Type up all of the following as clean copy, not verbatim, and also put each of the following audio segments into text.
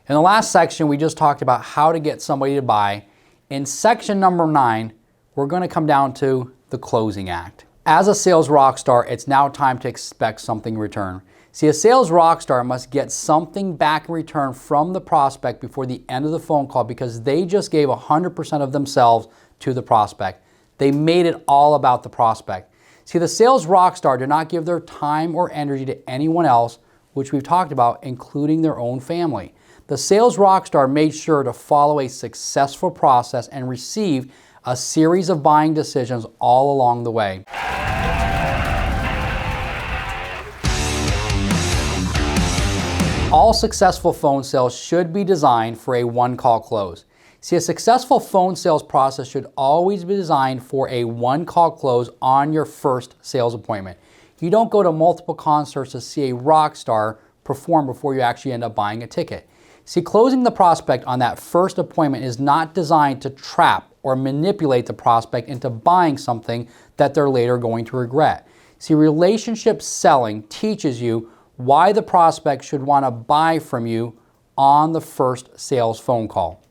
In the last section, we just talked about how to get somebody to buy. In section number 9, we're going to come down to the closing act. As a sales rock star, it's now time to expect something in return. See, a sales rock star must get something back in return from the prospect before the end of the phone call because they just gave 100% of themselves to the prospect. They made it all about the prospect. See, the sales rock star do not give their time or energy to anyone else, which we've talked about, including their own family. The sales rock star made sure to follow a successful process and receive a series of buying decisions all along the way. All successful phone sales should be designed for a one-call close. See, a successful phone sales process should always be designed for a one-call close on your first sales appointment. You don't go to multiple concerts to see a rock star perform before you actually end up buying a ticket. See, closing the prospect on that first appointment is not designed to trap or manipulate the prospect into buying something that they're later going to regret. See, relationship selling teaches you why the prospect should want to buy from you on the first sales phone call.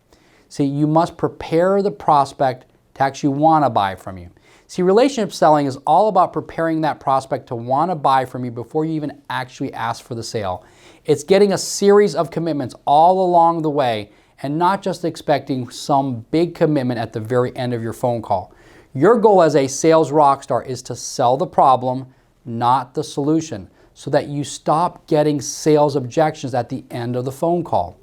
See, you must prepare the prospect to actually want to buy from you. See, relationship selling is all about preparing that prospect to want to buy from you before you even actually ask for the sale. It's getting a series of commitments all along the way and not just expecting some big commitment at the very end of your phone call. Your goal as a sales rock star is to sell the problem, not the solution, so that you stop getting sales objections at the end of the phone call.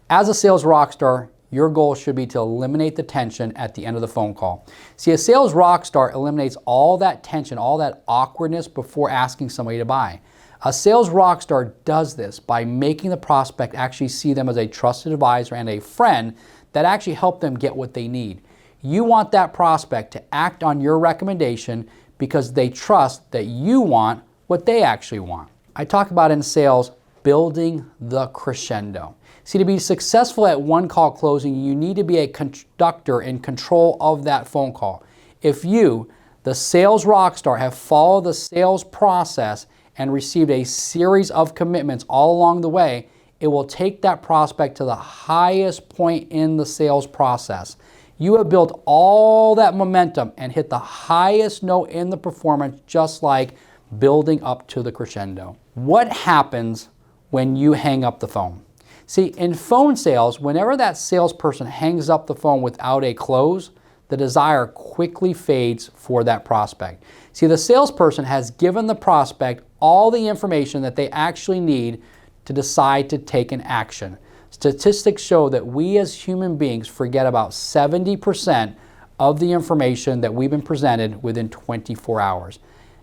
As a sales rock star, your goal should be to eliminate the tension at the end of the phone call. See, a sales rock star eliminates all that tension, all that awkwardness before asking somebody to buy. A sales rock star does this by making the prospect actually see them as a trusted advisor and a friend that actually help them get what they need. You want that prospect to act on your recommendation because they trust that you want what they actually want. I talk about in sales building the crescendo. See, to be successful at one-call closing, you need to be a conductor in control of that phone call. If you, the sales rock star, have followed the sales process and received a series of commitments all along the way, it will take that prospect to the highest point in the sales process. You have built all that momentum and hit the highest note in the performance, just like building up to the crescendo. What happens when you hang up the phone? See, in phone sales, whenever that salesperson hangs up the phone without a close, the desire quickly fades for that prospect. See, the salesperson has given the prospect all the information that they actually need to decide to take an action. Statistics show that we as human beings forget about 70% of the information that we've been presented within 24 hours.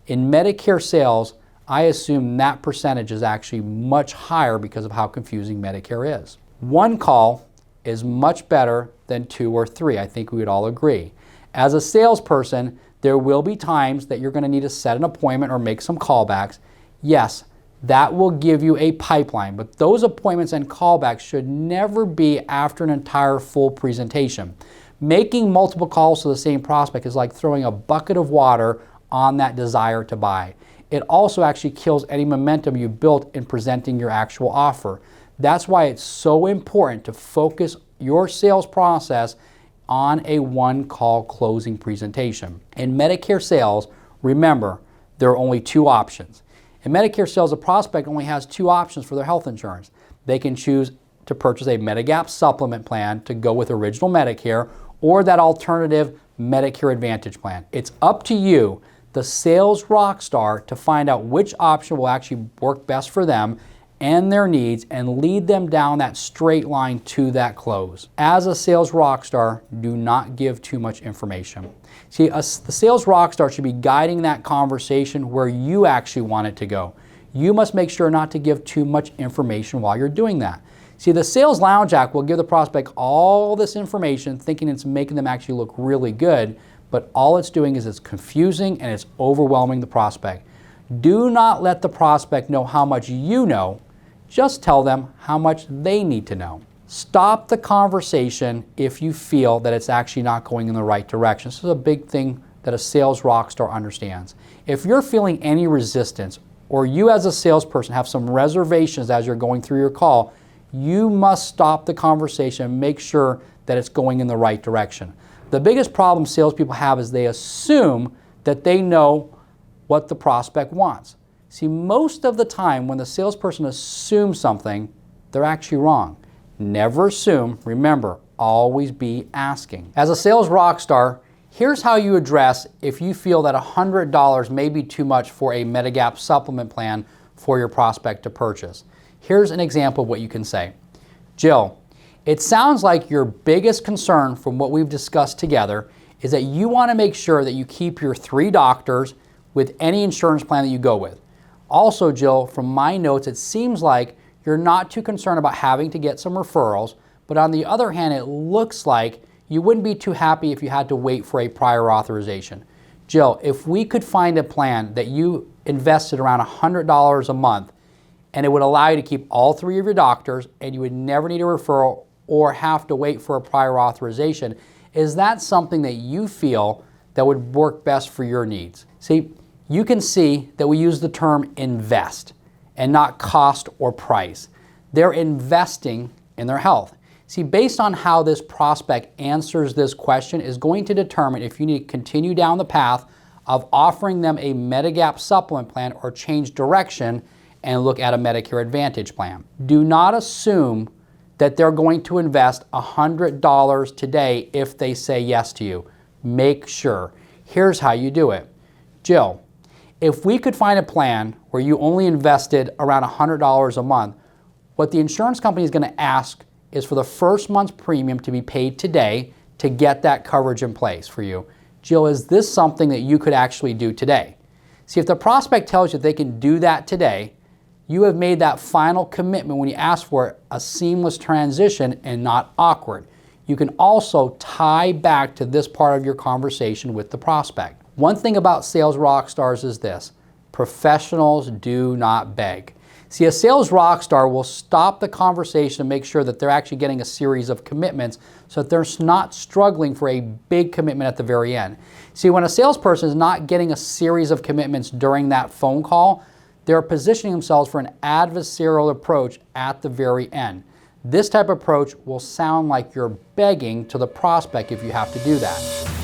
In Medicare sales, I assume that percentage is actually much higher because of how confusing Medicare is. One call is much better than 2 or 3. I think we would all agree. As a salesperson, there will be times that you're going to need to set an appointment or make some callbacks. Yes, that will give you a pipeline, but those appointments and callbacks should never be after an entire full presentation. Making multiple calls to the same prospect is like throwing a bucket of water on that desire to buy. It also actually kills any momentum you built in presenting your actual offer. That's why it's so important to focus your sales process on a one-call closing presentation. In Medicare sales, remember, there are only 2 options. In Medicare sales, a prospect only has 2 options for their health insurance. They can choose to purchase a Medigap supplement plan to go with original Medicare or that alternative Medicare Advantage plan. It's up to you, the sales rock star, to find out which option will actually work best for them and their needs and lead them down that straight line to that close. As a sales rock star, do not give too much information. See, the sales rock star should be guiding that conversation where you actually want it to go. You must make sure not to give too much information while you're doing that. See, the sales lounge act will give the prospect all this information thinking it's making them actually look really good, but all it's doing is it's confusing and it's overwhelming the prospect. Do not let the prospect know how much you know. Just tell them how much they need to know. Stop the conversation if you feel that it's actually not going in the right direction. This is a big thing that a sales rock star understands. If you're feeling any resistance or you as a salesperson have some reservations as you're going through your call, You must stop the conversation and make sure that it's going in the right direction. The biggest problem salespeople have is they assume that they know what the prospect wants. See, most of the time when the salesperson assumes something, they're actually wrong. Never assume. Remember, always be asking. As a sales rock star, here's how you address if you feel that $100 may be too much for a Medigap supplement plan for your prospect to purchase. Here's an example of what you can say. Jill, it sounds like your biggest concern from what we've discussed together is that you want to make sure that you keep your 3 doctors with any insurance plan that you go with. Also, Jill, from my notes, it seems like you're not too concerned about having to get some referrals, but on the other hand, it looks like you wouldn't be too happy if you had to wait for a prior authorization. Jill, if we could find a plan that you invested around $100 a month and it would allow you to keep all 3 of your doctors and you would never need a referral or have to wait for a prior authorization, is that something that you feel that would work best for your needs? See, you can see that we use the term invest and not cost or price. They're investing in their health. See, based on how this prospect answers this question is going to determine if you need to continue down the path of offering them a Medigap supplement plan or change direction and look at a Medicare Advantage plan. Do not assume that they're going to invest $100 today if they say yes to you. Make sure. Here's how you do it. Jill, if we could find a plan where you only invested around $100 a month, what the insurance company is going to ask is for the first month's premium to be paid today to get that coverage in place for you. Jill, is this something that you could actually do today? See, if the prospect tells you they can do that today, you have made that final commitment when you ask for it, a seamless transition and not awkward. You can also tie back to this part of your conversation with the prospect. One thing about sales rock stars is this: professionals do not beg. See, a sales rock star will stop the conversation and make sure that they're actually getting a series of commitments so that they're not struggling for a big commitment at the very end. See, when a salesperson is not getting a series of commitments during that phone call, they're positioning themselves for an adversarial approach at the very end. This type of approach will sound like you're begging to the prospect if you have to do that.